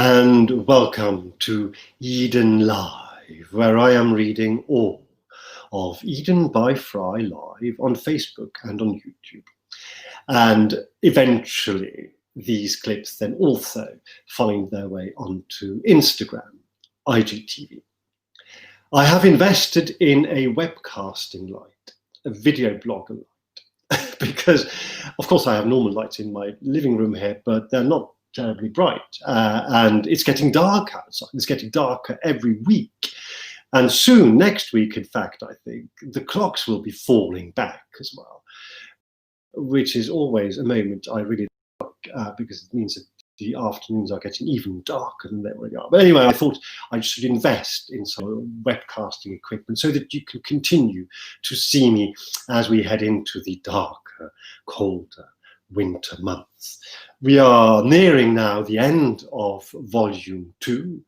and welcome to Eden Live, where I am reading all of Eden by FREI live on Facebook and on YouTube. And eventually, these clips then also find their way onto Instagram, IGTV. I have invested in a webcasting light, a video blogger light, because, of course, I have normal lights in my living room here, but they're not terribly bright, and it's getting dark outside. It's getting darker every week, and soon, next week, in fact, I think the clocks will be falling back as well, which is always a moment I really like, because it means that the afternoons are getting even darker than they already are. But anyway, I thought I should invest in some webcasting equipment so that you can continue to see me as we head into the darker, colder winter months. We are nearing now the end of volume 2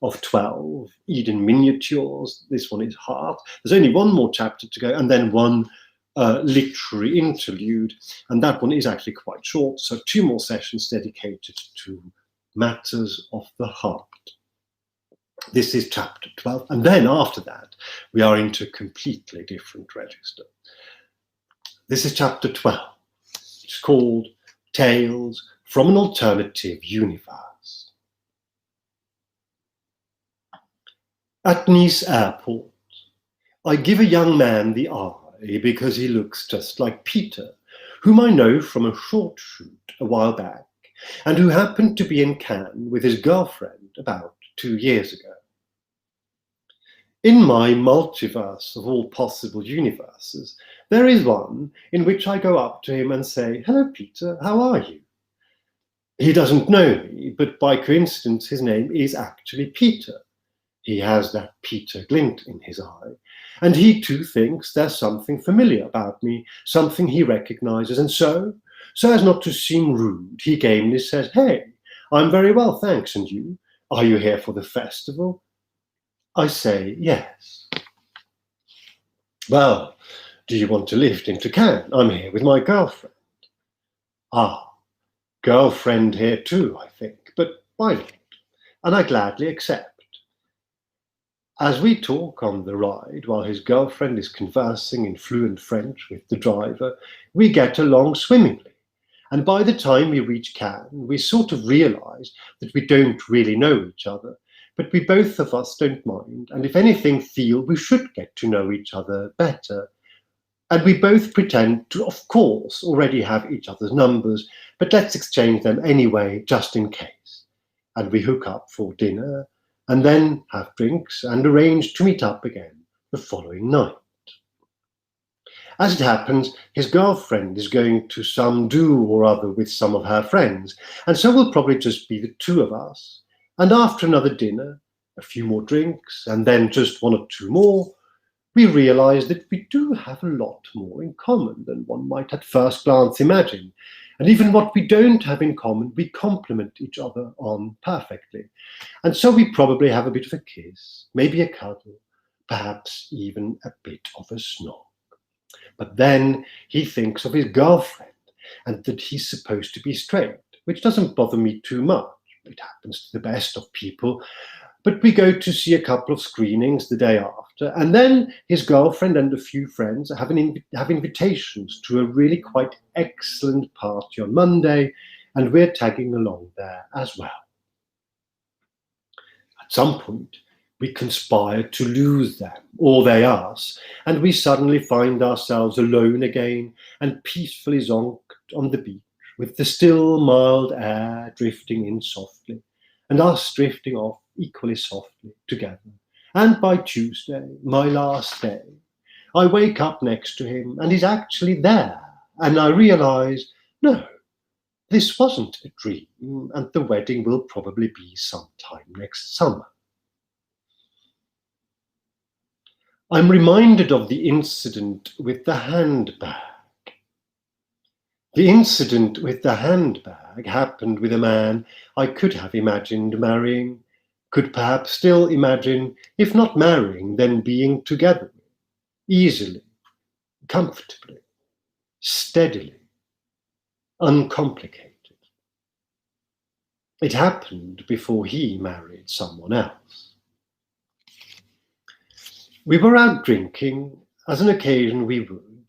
of 12, Eden Miniatures. This one is half. There's only one more chapter to go, and then one literary interlude, and that one is actually quite short, so 2 more sessions dedicated to matters of the heart. This is chapter 12, and then after that we are into a completely different register. This is chapter 12. It's called Tales from an Alternative Universe. At Nice Airport, I give a young man the eye because he looks just like Peter, whom I know from a short shoot a while back, and who happened to be in Cannes with his girlfriend about 2 years ago. In my multiverse of all possible universes, there is one in which I go up to him and say, "Hello, Peter, how are you?" He doesn't know me, but by coincidence his name is actually Peter. He has that Peter glint in his eye, and he too thinks there's something familiar about me, something he recognizes, and so as not to seem rude, he gamely says, "Hey, I'm very well, thanks, and you? Are you here for the festival?" I say, "Yes." "Well, do you want to lift into Cannes? I'm here with my girlfriend." "Ah, girlfriend here too, I think, but why not?" And I gladly accept. As we talk on the ride, while his girlfriend is conversing in fluent French with the driver, we get along swimmingly. And by the time we reach Cannes, we sort of realize that we don't really know each other, but we both of us don't mind, and if anything feel we should get to know each other better. And we both pretend to, of course, already have each other's numbers, but let's exchange them anyway, just in case. And we hook up for dinner, and then have drinks and arrange to meet up again the following night. As it happens, his girlfriend is going to some do or other with some of her friends, and so we'll probably just be the 2 of us. And after another dinner, a few more drinks, and then just 1 or 2 more, we realize that we do have a lot more in common than one might at first glance imagine. And even what we don't have in common, we complement each other on perfectly. And so we probably have a bit of a kiss, maybe a cuddle, perhaps even a bit of a snog. But then he thinks of his girlfriend and that he's supposed to be straight, which doesn't bother me too much. It happens to the best of people. But we go to see a couple of screenings the day after, and then his girlfriend and a few friends have invitations to a really quite excellent party on Monday, and we're tagging along there as well. At some point, we conspire to lose them, or they us, and we suddenly find ourselves alone again and peacefully zonked on the beach, with the still, mild air drifting in softly, and us drifting off equally softly together. And by Tuesday, my last day, I wake up next to him and he's actually there, and I realize, no, this wasn't a dream, and the wedding will probably be sometime next summer. I'm reminded of the incident with the handbag. The incident with the handbag happened with a man I could have imagined marrying, could perhaps still imagine, if not marrying, then being together with, easily, comfortably, steadily, uncomplicated. It happened before he married someone else. We were out drinking, as an occasion we would,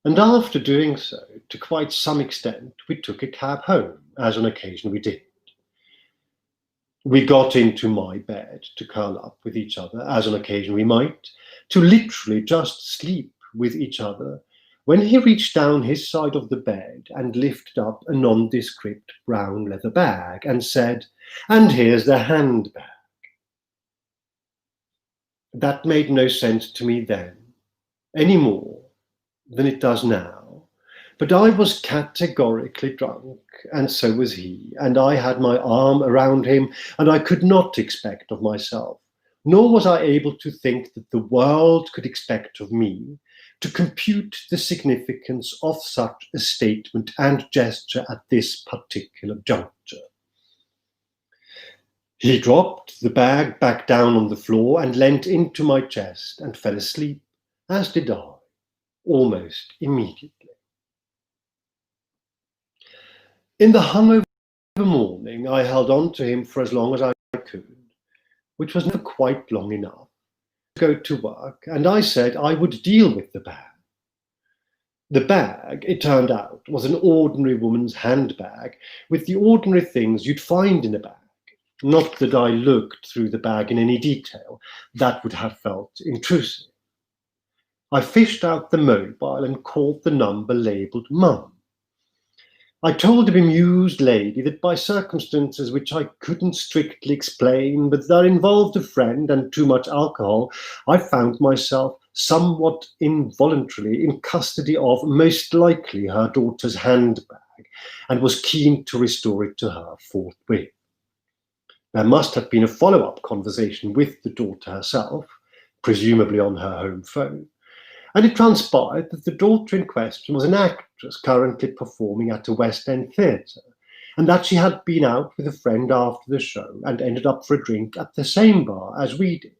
and after doing so, to quite some extent, we took a cab home, as on occasion we did. We got into my bed to curl up with each other, as on occasion we might, to literally just sleep with each other, when he reached down his side of the bed and lifted up a nondescript brown leather bag and said, "And here's the handbag." That made no sense to me then, any more than it does now, but I was categorically drunk, and so was he, and I had my arm around him, and I could not expect of myself, nor was I able to think that the world could expect of me, to compute the significance of such a statement and gesture at this particular juncture. He dropped the bag back down on the floor and leant into my chest and fell asleep, as did I, almost immediately. In the hungover morning, I held on to him for as long as I could, which was never quite long enough to go to work, and I said I would deal with the bag. The bag, it turned out, was an ordinary woman's handbag with the ordinary things you'd find in a bag. Not that I looked through the bag in any detail, that would have felt intrusive. I fished out the mobile and called the number labelled Mum. I told the bemused lady that by circumstances which I couldn't strictly explain, but that involved a friend and too much alcohol, I found myself somewhat involuntarily in custody of most likely her daughter's handbag, and was keen to restore it to her forthwith. There must have been a follow-up conversation with the daughter herself, presumably on her home phone, and it transpired that the daughter in question was an actress currently performing at a West End theatre, and that she had been out with a friend after the show and ended up for a drink at the same bar as we did.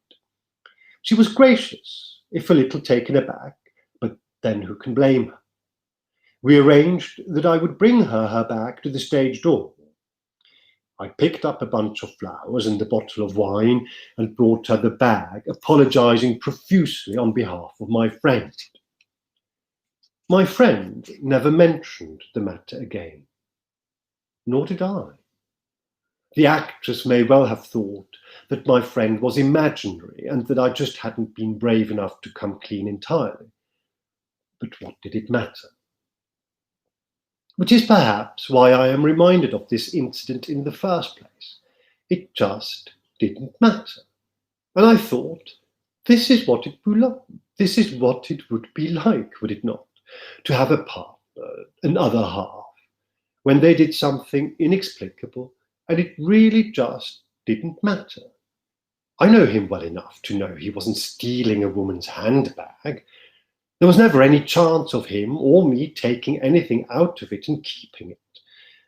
She was gracious, if a little taken aback, but then who can blame her? We arranged that I would bring her bag to the stage door. I picked up a bunch of flowers and a bottle of wine and brought her the bag, apologizing profusely on behalf of my friend. My friend never mentioned the matter again, nor did I. The actress may well have thought that my friend was imaginary and that I just hadn't been brave enough to come clean entirely. But what did it matter? Which is perhaps why I am reminded of this incident in the first place. It just didn't matter. And I thought, this is what it would be like, would it not, to have a partner, an other half, when they did something inexplicable and it really just didn't matter. I know him well enough to know he wasn't stealing a woman's handbag. There was never any chance of him or me taking anything out of it and keeping it.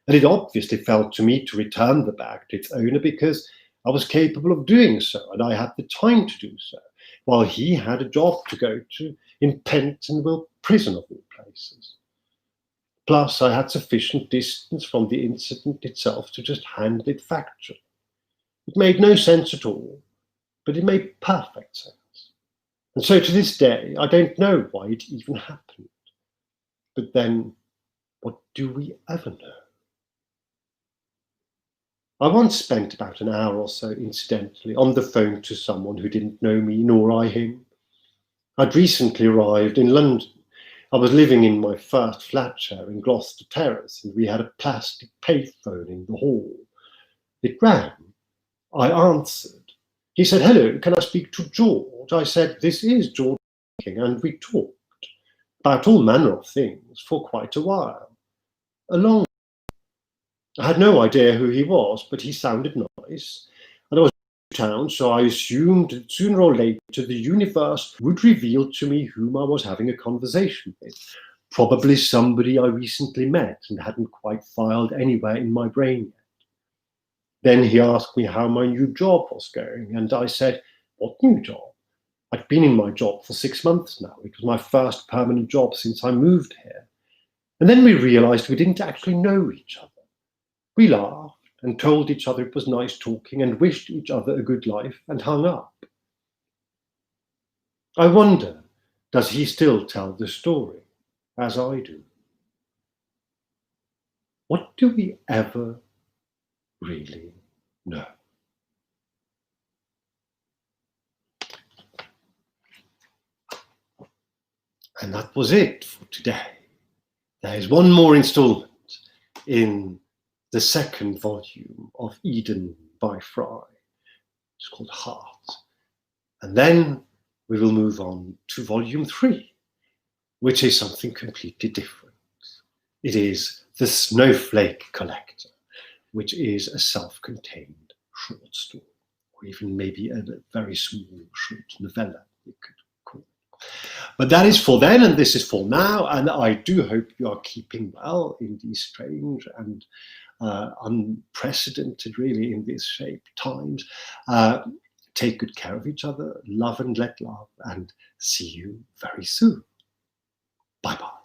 And it obviously fell to me to return the bag to its owner because I was capable of doing so and I had the time to do so, while he had a job to go to in Pentonville Prison of all places. Plus, I had sufficient distance from the incident itself to just handle it factually. It made no sense at all, but it made perfect sense. And so to this day, I don't know why it even happened. But then, what do we ever know? I once spent about an hour or so, incidentally, on the phone to someone who didn't know me, nor I him. I'd recently arrived in London. I was living in my first flat share in Gloucester Terrace, and we had a plastic payphone in the hall. It rang. I answered. He said, "Hello, can I speak to George?" I said, "This is George speaking," and we talked about all manner of things for quite a while. A long I had no idea who he was, but he sounded nice, and I was in town, so I assumed that sooner or later the universe would reveal to me whom I was having a conversation with, probably somebody I recently met and hadn't quite filed anywhere in my brain yet. Then he asked me how my new job was going, and I said, "What new job?" I'd been in my job for 6 months now. It was my first permanent job since I moved here. And then we realized we didn't actually know each other. We laughed, and told each other it was nice talking and wished each other a good life and hung up. I wonder, does he still tell the story, as I do? What do we ever really know? And that was it for today. There is one more installment in the second volume of Eden by FREI. It's called Heart. And then we will move on to volume 3, which is something completely different. It is The Snowflake Collector, which is a self-contained short story, or even maybe a very small short novella, you could call it. But that is for then, and this is for now, and I do hope you are keeping well in these strange and unprecedented, really, in these shape times. Take good care of each other, love and let love, and see you very soon. Bye-bye.